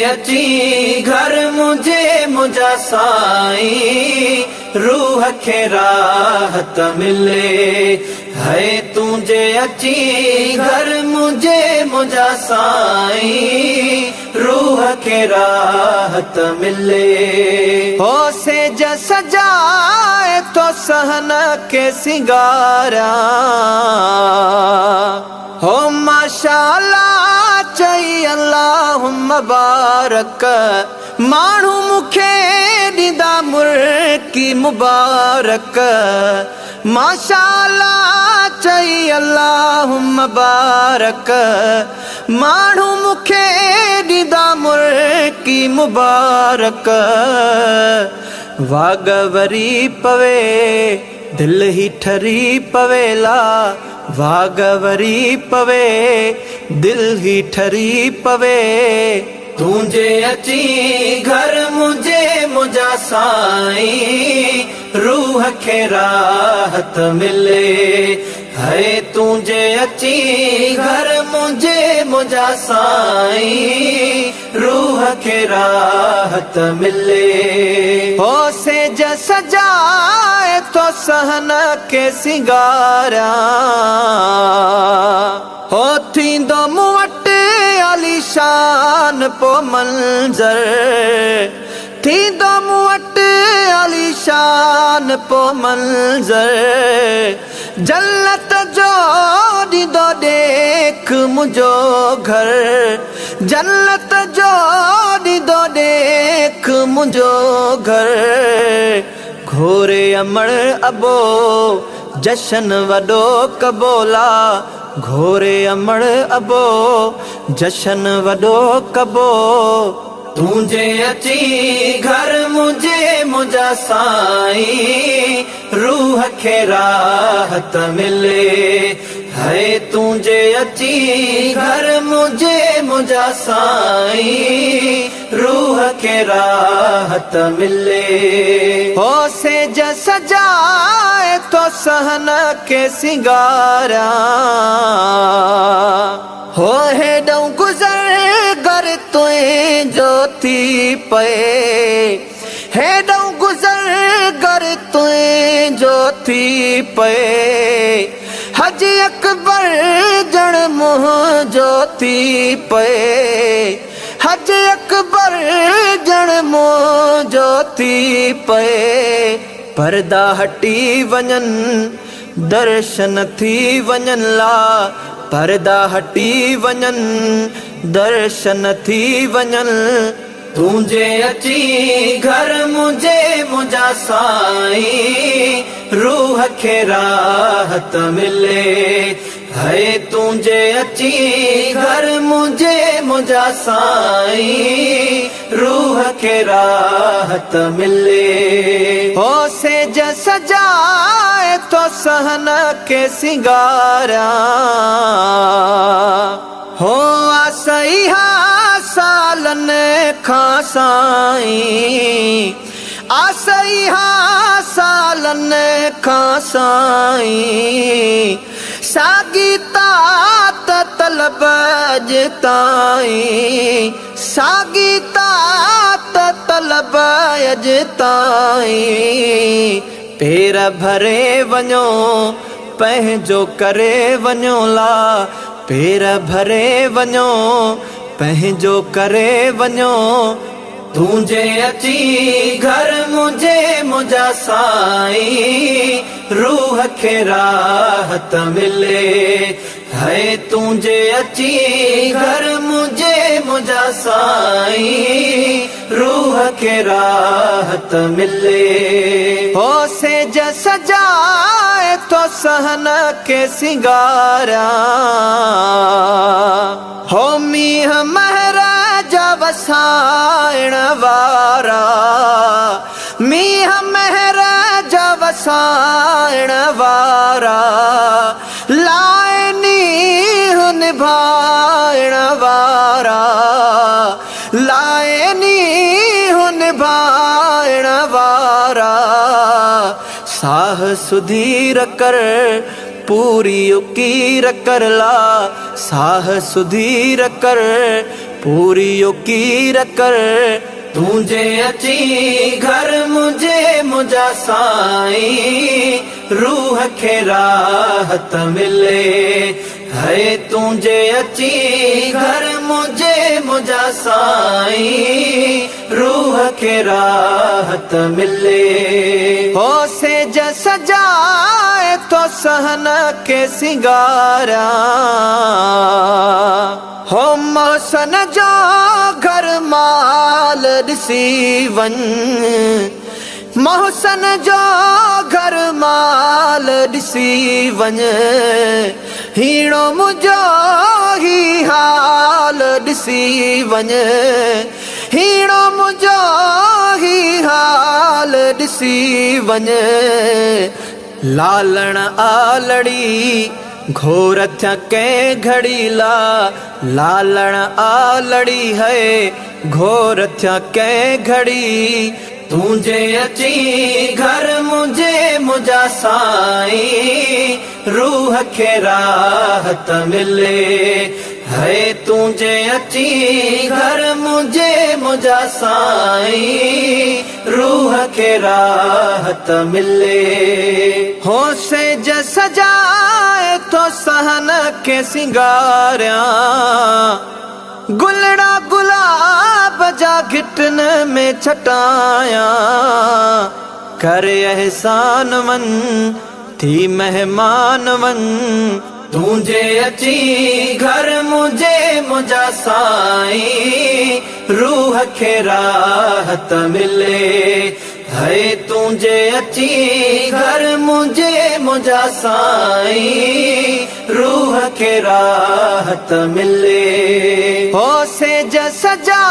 अची घर मुझे मुझा साईं, रूह खे राहत मिले। है तुझे अची घर मुझे मुझा साईं, रूह खे राहत मिले। हो सेज सजाए तो सहन के सिंगारा, हो माशाअल्लाह चई अल्लाहुम्मा बारक। माण्हू मुखे ॾींदा मुर्की मुबारक, माशाअल्लाह चई अल्लाहुम्मा बारक। माण्हू मुखे ॾींदा मुर्की मुबारक। वाग वरी पवे दिल ही ठरी पवेला, वाग वरी पवे दिल ही ठरी पवे। तुझे अची घर मुझे मुझा साईं, रूह खे राहत मिले। है तुझे अची घर मुझे मुझा साईं, रूह खे राहत मिले। हो सेज सजाए तो सहन के सिंगारा, हो थींदो मूं वटि आलीशान पो मंज़र। थींदो मूं वटि आलीशान पो मंज़र। जन्नत जो ॾींदो ॾेख मुंहिंजो घर, जन्नत जो ॾींदो ॾेख मुंहिंजो घर। घोरे अमड़ अबो जशन वॾो कबोला, घोरे अमड़ अबो जशन वॾो कबो। तुझे अची घर मुझे मुझा साईं, रूह खे राहत मिले। है तुझे अची घर मुझे मुझा साईं, रूह खे राहत मिले। हो सेज सजाए तो सहन के सिंगारा, हो हेॾऊं गुज़र घर तुंहिंजो थी पए। हेॾऊं गुज़र घर तुंहिंजो थी पए। हज अकबर जण मुंहिंजो थी पए। हज अकबर जण मुंहिंजो थी पए। पर्दा हटी वञनि दर्शन थी वञनि ला, पर्दा हटी वञनि दर्शन थी वञनि। तुझे अची घर मुझे मुझा साईं, रूह खे राहत मिले। है तुझे अची घर मुझे मुझा साईं, रूह खे राहत मिले। हो सेज सजाए तो सहन के सिंगारा, हो आसईहा सालन खां साईं। आसईहा सालन खां साईं। सागी तात तलब अज ताईं। सागी तात तलब अज ताईं। पेर भरे वञो पंहिंजो करे वञो ला, पेर भरे वञो पंहिंजो करे वञो। तुझे अची घर मुझे मुझा साईं, रूह खे राहत मिले। है तुझे अची घर मुझे मुझा साईं, रूह खे राहत मिले। हो सेज सजाए तो सहन के सिंगारा, हो मींहं महराजा वसाइण वारा। मींहं महराजा वसाइण वारा, लाए नींहुं निभाइण वारा। लाए नींहुं निभाइण वारा। साह सुधीर कर पूरी उकीर कर ला, साह सुधीर कर पूरी योकीर कर। तुझे अची घर मुझे मुझा साईं रूह खे राहत मिले है। तुझे अची घर मुझे मुझा साईं रूह खे राहत मिले। हो सेज सजाए तो सहन के सिंगारा हो मौसन जो घर माल ॾिसी वन। मोहसन जो घर माल ॾिसी वञ हीणो मुंहिंजो ही हाल ॾिसी वञ। हीणो मुंहिंजो ही हाल ॾिसी वञ। लालण आलड़ी घोर थिया कंहिं घड़ी ला। लालण आलड़ी है घोर थिया कंहिं घड़ी। तुझे अची घर मुझे मुझा साईं रूह खे राहत मिले है। तुझे अची घर मुझे मुझा साईं रूह खे राहत मिले। हो सेज सजाए तो सहन के सिंगारिया गुलड़ा गुलाब जा घिटन में छटाया। कर एहसान वन थी मेहमान वन। तुझे अची घर मुझे मुझा साईं रूह खे राहत मिले है। तुझे अची घर मुझे मुझा साईं रूह खे राहत मिले। हो सेज सजा